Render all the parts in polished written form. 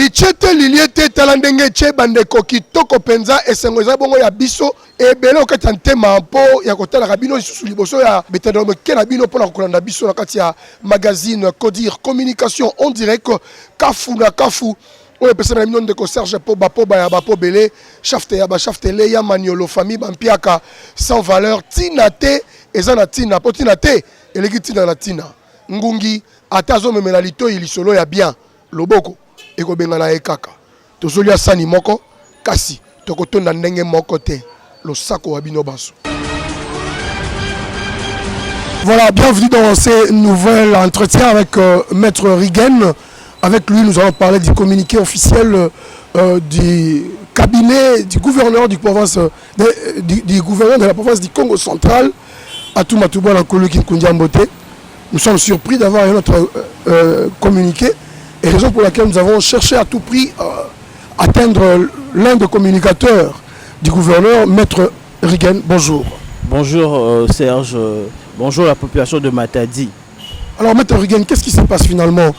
Lichete liliete talandenge che bandeko kitoko penza esengoza bongo ya biso ebele okati ntema mpo ya kotala kabino lisusu liboso ya betano mekela bino pona kolanda biso na kati ya magazine Codir communication on direct kafu na kafu oyo pesana bino ndeko Serge Poba ya bapo bele shafte ya ba shafte le ya maniolo famille bampiaka sans valeur tinate ezana tina po tinate eleki tina na tina ngungi atazo memela lito ilisolo ya bien loboko eko bengana ekaka tozolia sani moko kasi tokotonda ndenge moko te lo sako wabino baso. Voilà, bienvenue dans ces nouveaux entretiens avec Maître Rigen. Avec lui, nous allons parler du communiqué officiel du cabinet du gouverneur du gouverneur de la province du Congo central, Atou Matouba Nkuluki Nkundiambote. Nous sommes surpris d'avoir un autre communiqué. Et raison pour laquelle nous avons cherché à tout prix à atteindre l'un des communicateurs du gouverneur, Maître Rigen. Bonjour. Bonjour Serge, bonjour la population de Matadi. Alors Maître Rigen, qu'est-ce qui se passe finalement?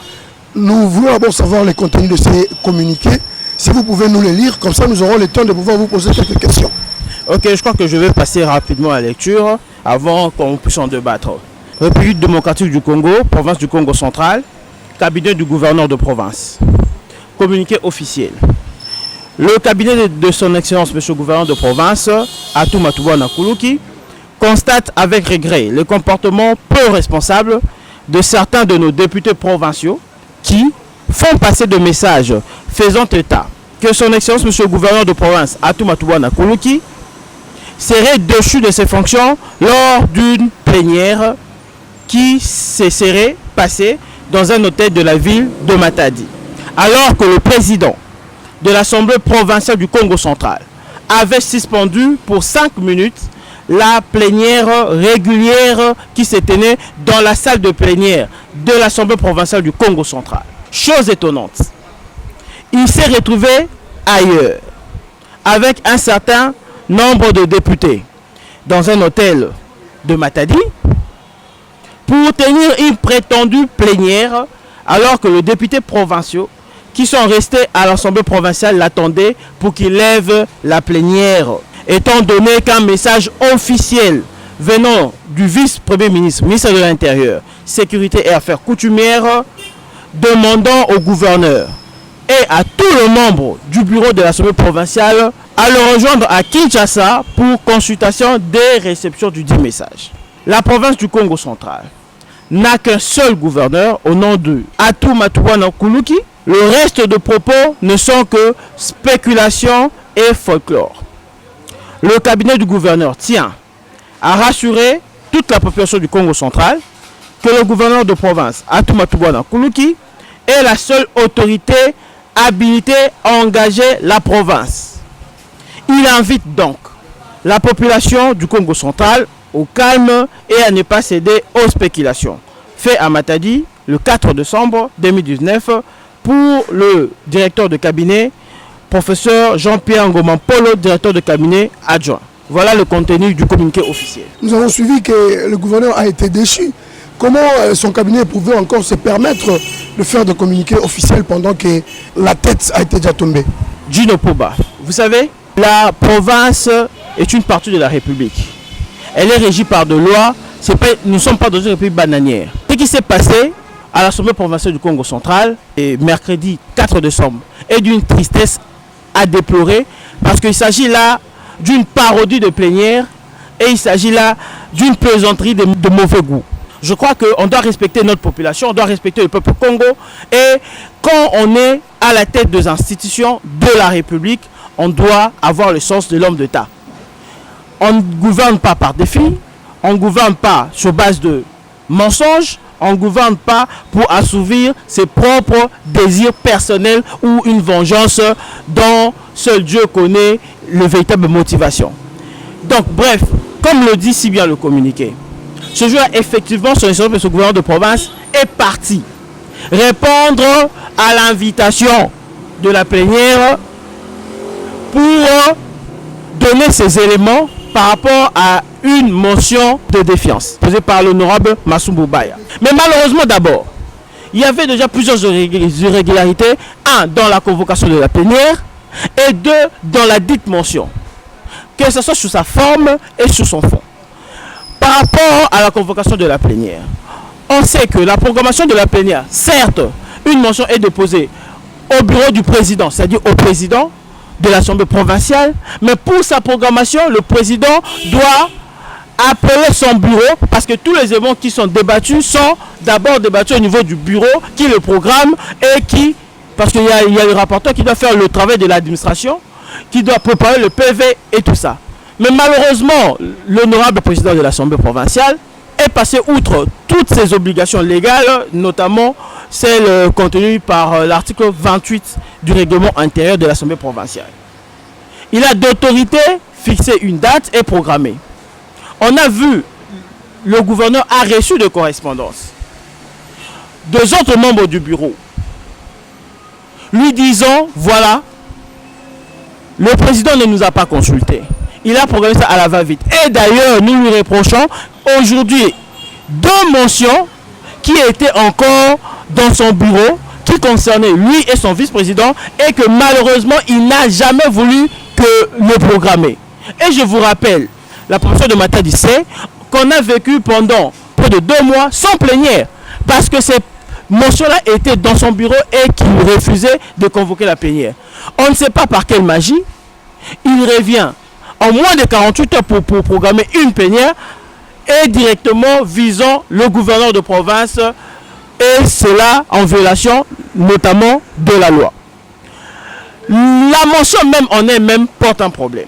Nous voulons d'abord savoir les contenus de ces communiqués. Si vous pouvez nous les lire, comme ça nous aurons le temps de pouvoir vous poser quelques questions. Ok, je crois que je vais passer rapidement à la lecture avant qu'on puisse en débattre. République démocratique du Congo, province du Congo central, cabinet du gouverneur de province. Communiqué officiel. Le cabinet de son excellence, monsieur le gouverneur de province, Atou Matouba Nkuluki, constate avec regret le comportement peu responsable de certains de nos députés provinciaux qui font passer des messages faisant état que son excellence, monsieur le gouverneur de province, Atou Matouba Nkuluki, serait déchu de ses fonctions lors d'une plénière qui se serait passée dans un hôtel de la ville de Matadi, alors que le président de l'Assemblée provinciale du Congo central avait suspendu pour 5 minutes la plénière régulière qui se tenait dans la salle de plénière de l'Assemblée provinciale du Congo central. Chose étonnante, il s'est retrouvé ailleurs avec un certain nombre de députés dans un hôtel de Matadi pour tenir une prétendue plénière, alors que les députés provinciaux qui sont restés à l'Assemblée provinciale l'attendaient pour qu'il lève la plénière, étant donné qu'un message officiel venant du vice-premier ministre, ministre de l'Intérieur, Sécurité et Affaires coutumières, demandant au gouverneur et à tous les membres du bureau de l'Assemblée provinciale à le rejoindre à Kinshasa pour consultation des réceptions du dit message. La province du Congo central n'a qu'un seul gouverneur au nom de Atou Matouba Nkuluki. Le reste de propos ne sont que spéculation et folklore. Le cabinet du gouverneur tient à rassurer toute la population du Congo central que le gouverneur de province, Atou Matouba Nkuluki, est la seule autorité habilitée à engager la province. Il invite donc la population du Congo central au calme et à ne pas céder aux spéculations. Fait à Matadi le 4 décembre 2019 pour le directeur de cabinet, professeur Jean-Pierre Ngoma Polo, directeur de cabinet adjoint. Voilà le contenu du communiqué officiel. Nous avons suivi que le gouverneur a été déchu. Comment son cabinet pouvait encore se permettre de faire des communiqués officiels pendant que la tête a été déjà tombée? Gino Poba, vous savez, la province est une partie de la République. Elle est régie par des lois. Nous ne sommes pas dans une république bananière. Ce qui s'est passé à l'Assemblée provinciale du Congo central, et mercredi 4 décembre, est d'une tristesse à déplorer parce qu'il s'agit là d'une parodie de plénière et il s'agit là d'une plaisanterie de mauvais goût. Je crois qu'on doit respecter notre population, on doit respecter le peuple Congo, et quand on est à la tête des institutions de la République, on doit avoir le sens de l'homme d'État. On ne gouverne pas par défi, on ne gouverne pas sur base de mensonges, on ne gouverne pas pour assouvir ses propres désirs personnels ou une vengeance dont seul Dieu connaît le véritable motivation. Donc bref, comme le dit si bien le communiqué, ce jour effectivement son excellence de ce gouverneur de province est parti répondre à l'invitation de la plénière pour donner ces éléments par rapport à une motion de défiance posée par l'honorable Massoumbo Baya. Mais malheureusement d'abord, il y avait déjà plusieurs irrégularités. Un, dans la convocation de la plénière, et deux, dans la dite mention. Que ce soit sous sa forme et sous son fond. Par rapport à la convocation de la plénière, on sait que la programmation de la plénière, certes, une mention est déposée au bureau du président, c'est-à-dire au président de l'Assemblée provinciale, mais pour sa programmation, le président doit appeler son bureau, parce que tous les éléments qui sont débattus sont d'abord débattus au niveau du bureau qui le programme et qui, parce qu'il y a le rapporteur qui doit faire le travail de l'administration, qui doit préparer le PV et tout ça. Mais malheureusement, l'honorable président de l'Assemblée provinciale est passé outre toutes ses obligations légales, notamment celles contenues par l'article 28 du règlement intérieur de l'Assemblée provinciale. Il a d'autorité fixé une date et programmée. On a vu, le gouverneur a reçu de correspondance deux autres membres du bureau lui disant, voilà, le président ne nous a pas consultés. Il a programmé ça à la va-vite. Et d'ailleurs, nous lui reprochons aujourd'hui deux mentions qui étaient encore dans son bureau, qui concernaient lui et son vice-président, et que malheureusement, il n'a jamais voulu que le programmer. Et je vous rappelle, la professeure de Matadi sait qu'on a vécu pendant près de 2 mois sans plénière, parce que ces mentions-là étaient dans son bureau et qu'il refusait de convoquer la plénière. On ne sait pas par quelle magie, il revient en moins de 48 heures pour programmer une plénière et directement visant le gouverneur de province, et cela en violation notamment de la loi. La mention même en elle-même porte un problème.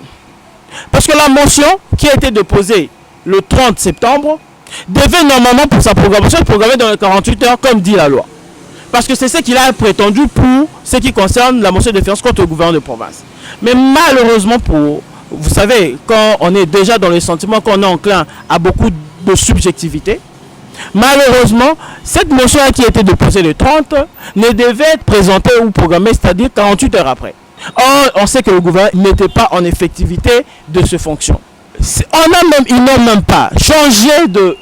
Parce que la mention qui a été déposée le 30 septembre devait normalement pour sa programmation être programmée dans les 48 heures comme dit la loi. Parce que c'est ce qu'il a prétendu pour ce qui concerne la motion de défiance contre le gouverneur de province. Mais malheureusement vous savez, quand on est déjà dans le sentiment qu'on est enclin à beaucoup de subjectivité, malheureusement, cette motion qui a été déposée le 30 ne devait être présentée ou programmée, c'est-à-dire 48 heures après. Or, on sait que le gouvernement n'était pas en effectivité de ses fonctions. Ils n'ont même pas changé de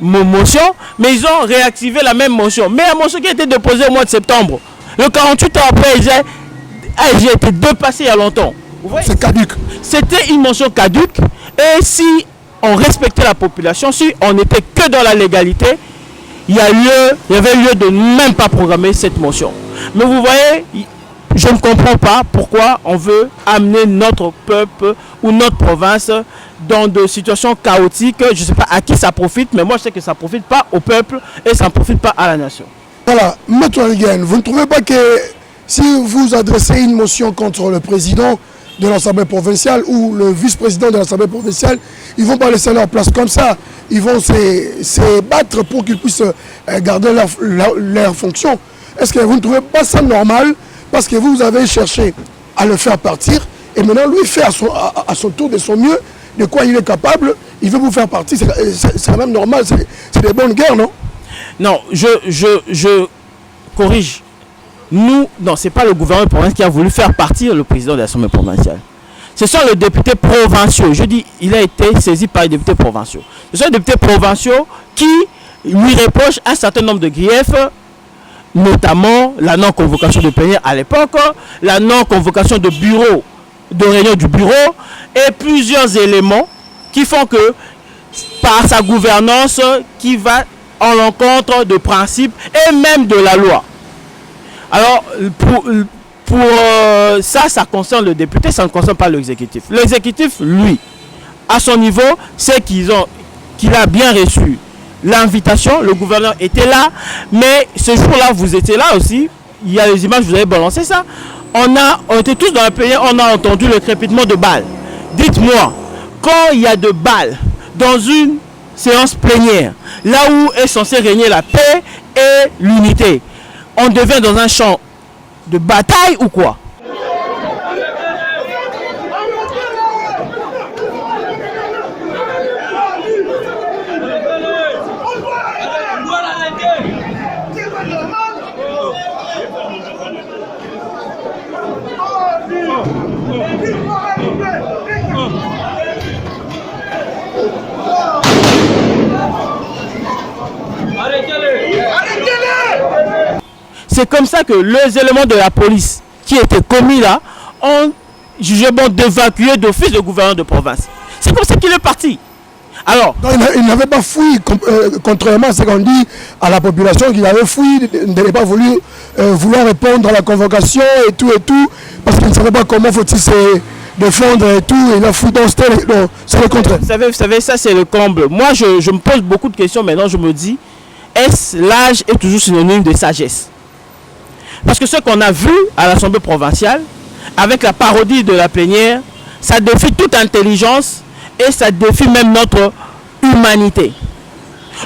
motion, mais ils ont réactivé la même motion. Mais la motion qui a été déposée au mois de septembre, le 48 heures après, j'ai été dépassé il y a longtemps. C'est caduque. C'était une motion caduque, et si on respectait la population, si on n'était que dans la légalité, il y avait lieu de même pas programmer cette motion. Mais vous voyez, je ne comprends pas pourquoi on veut amener notre peuple ou notre province dans des situations chaotiques. Je ne sais pas à qui ça profite, mais moi je sais que ça ne profite pas au peuple et ça ne profite pas à la nation. Voilà, Maître Nguyen, vous ne trouvez pas que si vous adressez une motion contre le président de l'Assemblée provinciale ou le vice-président de l'Assemblée provinciale, ils ne vont pas laisser leur place comme ça. Ils vont se battre pour qu'ils puissent garder leur fonction. Est-ce que vous ne trouvez pas ça normal? Parce que vous avez cherché à le faire partir et maintenant lui fait à son tour de son mieux de quoi il est capable. Il veut vous faire partir. C'est quand même normal. C'est des bonnes guerres, non? Non, je corrige. Non, ce n'est pas le gouvernement provincial qui a voulu faire partir le président de l'Assemblée provinciale. Ce sont les députés provinciaux. Je dis, il a été saisi par les députés provinciaux. Ce sont les députés provinciaux qui lui reprochent un certain nombre de griefs, notamment la non-convocation de plénière à l'époque, la non-convocation de bureau, de réunion du bureau, et plusieurs éléments qui font que, par sa gouvernance, qui va en l'encontre de principes et même de la loi. Alors, pour ça concerne le député, ça ne concerne pas l'exécutif. L'exécutif, lui, à son niveau, c'est qu'il a bien reçu l'invitation. Le gouverneur était là, mais ce jour-là, vous étiez là aussi. Il y a les images, vous avez balancé ça. On était tous dans la plénière, on a entendu le crépitement de balles. Dites-moi, quand il y a de balles dans une séance plénière, là où est censé régner la paix et l'unité, on devient dans un champ de bataille ou quoi? Arrêtez-le! Arrêtez-le! c'est comme ça que les éléments de la police qui étaient commis là ont jugé bon d'évacuer d'office le gouverneur de province. C'est comme ça qu'il est parti. Alors, il n'avait pas fui, contrairement à ce qu'on dit à la population, qu'il avait fui, il n'avait pas voulu vouloir répondre à la convocation et tout, parce qu'il ne savait pas comment faut-il se défendre et tout, et il a fui dans c'est le contraire. Vous savez, ça c'est le comble. Moi, je me pose beaucoup de questions maintenant, je me dis, est-ce l'âge est toujours synonyme de sagesse? Parce que ce qu'on a vu à l'Assemblée provinciale, avec la parodie de la plénière, ça défie toute intelligence et ça défie même notre humanité.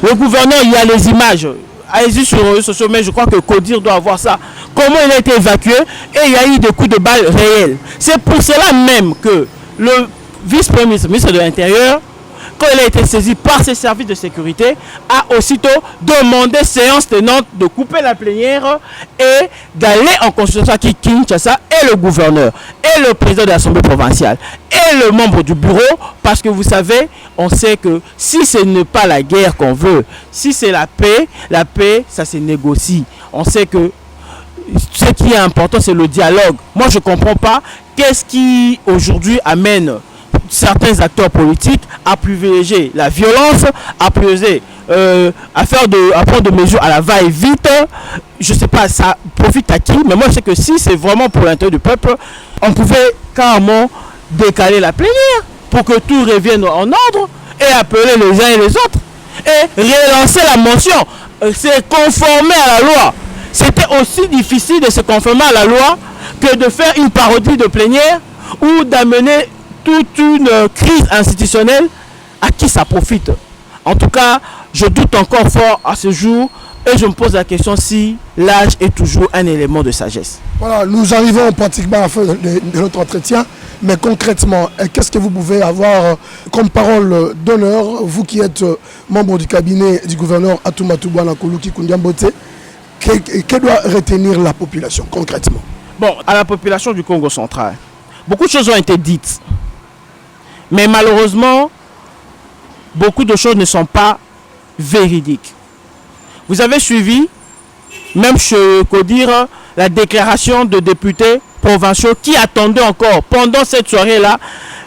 Le gouverneur, il y a les images. Allez-y sur les réseaux sociaux, mais je crois que Codir doit avoir ça. Comment il a été évacué et il y a eu des coups de balle réels. C'est pour cela même que le vice-premier ministre, ministre de l'Intérieur, quand il a été saisi par ses services de sécurité, a aussitôt demandé séance tenante de couper la plénière et d'aller en consultation avec Kinshasa et le gouverneur et le président de l'Assemblée provinciale et le membre du bureau, parce que vous savez, on sait que si ce n'est pas la guerre qu'on veut, si c'est la paix, ça se négocie. On sait que ce qui est important, c'est le dialogue. Moi, je ne comprends pas qu'est-ce qui aujourd'hui amène certains acteurs politiques à privilégier la violence, à privilégier, à prendre des mesures à la va-et-vite. Je ne sais pas, ça profite à qui, mais moi je sais que si c'est vraiment pour l'intérêt du peuple, on pouvait carrément décaler la plénière pour que tout revienne en ordre et appeler les uns et les autres et relancer la motion, se conformer à la loi. C'était aussi difficile de se conformer à la loi que de faire une parodie de plénière ou d'amener toute une crise institutionnelle. À qui ça profite? En tout cas, je doute encore fort à ce jour et je me pose la question si l'âge est toujours un élément de sagesse. Voilà, nous arrivons pratiquement à la fin de notre entretien, mais concrètement, qu'est-ce que vous pouvez avoir comme parole d'honneur, vous qui êtes membre du cabinet du gouverneur Atumatu Bwana Kuluki Kundiambote, que doit retenir la population concrètement? Bon, à la population du Congo central, beaucoup de choses ont été dites. Mais malheureusement, beaucoup de choses ne sont pas véridiques. Vous avez suivi, même chez Codir, la déclaration de députés provinciaux qui attendaient encore, pendant cette soirée-là,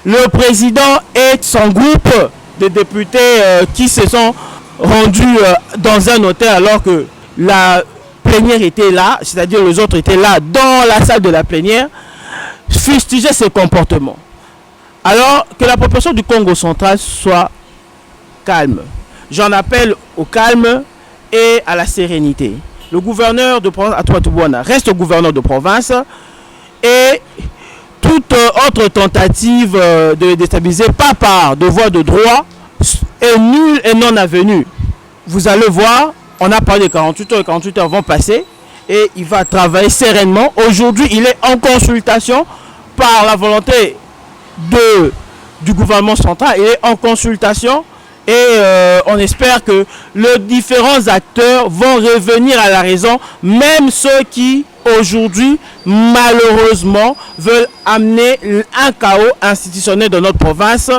le président et son groupe de députés qui se sont rendus dans un hôtel alors que la plénière était là, c'est-à-dire les autres étaient là dans la salle de la plénière, fustigeaient ces comportements. Alors que la population du Congo central soit calme. J'en appelle au calme et à la sérénité. Le gouverneur de province, Atumatu Bwana, reste gouverneur de province et toute autre tentative de le déstabiliser, pas par de voie de droit, est nulle et non avenue. Vous allez voir, on a parlé de 48 heures, et 48 heures vont passer et il va travailler sereinement. Aujourd'hui, il est en consultation par la volonté du gouvernement central, il est en consultation et on espère que les différents acteurs vont revenir à la raison, même ceux qui aujourd'hui malheureusement veulent amener un chaos institutionnel dans notre province.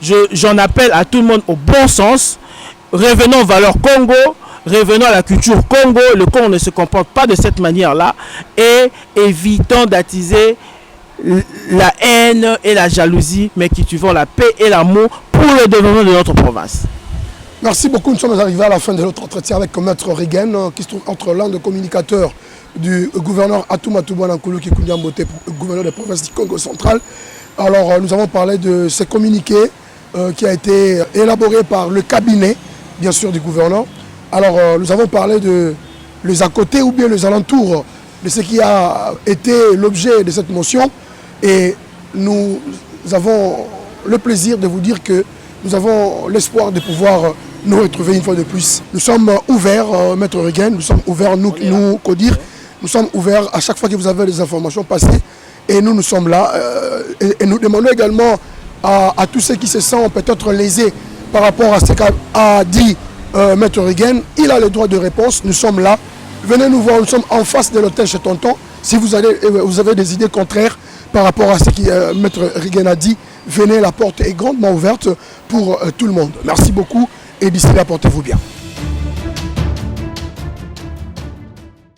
J'en appelle à tout le monde au bon sens. Revenons aux valeurs Congo, revenons à la culture Congo. Le Congo ne se comporte pas de cette manière-là et évitons d'attiser la haine et la jalousie, mais cultivons la paix et l'amour pour le développement de notre province. Merci beaucoup. Nous sommes arrivés à la fin de notre entretien avec Maître Rigen, qui se trouve entre l'un des communicateurs du gouverneur Atumatu Bwana Kuluki Kundiambote, gouverneur de la province du Congo central. Alors, nous avons parlé de ce communiqué qui a été élaboré par le cabinet, bien sûr, du gouverneur. Alors, nous avons parlé de les à côté ou bien les alentours de ce qui a été l'objet de cette motion. Et nous avons le plaisir de vous dire que nous avons l'espoir de pouvoir nous retrouver une fois de plus. Nous sommes ouverts, Maître Rigen, nous sommes ouverts, nous Codir, nous sommes ouverts à chaque fois que vous avez des informations passées. Et nous sommes là. Et nous demandons également à tous ceux qui se sentent peut-être lésés par rapport à ce qu'a dit Maître Rigen. Il a le droit de réponse, nous sommes là. Venez nous voir, nous sommes en face de l'hôtel chez Tonton. Si vous avez des idées contraires par rapport à ce que Maître Rigen a dit, venez, la porte est grandement ouverte pour tout le monde. Merci beaucoup et d'ici là, portez-vous bien.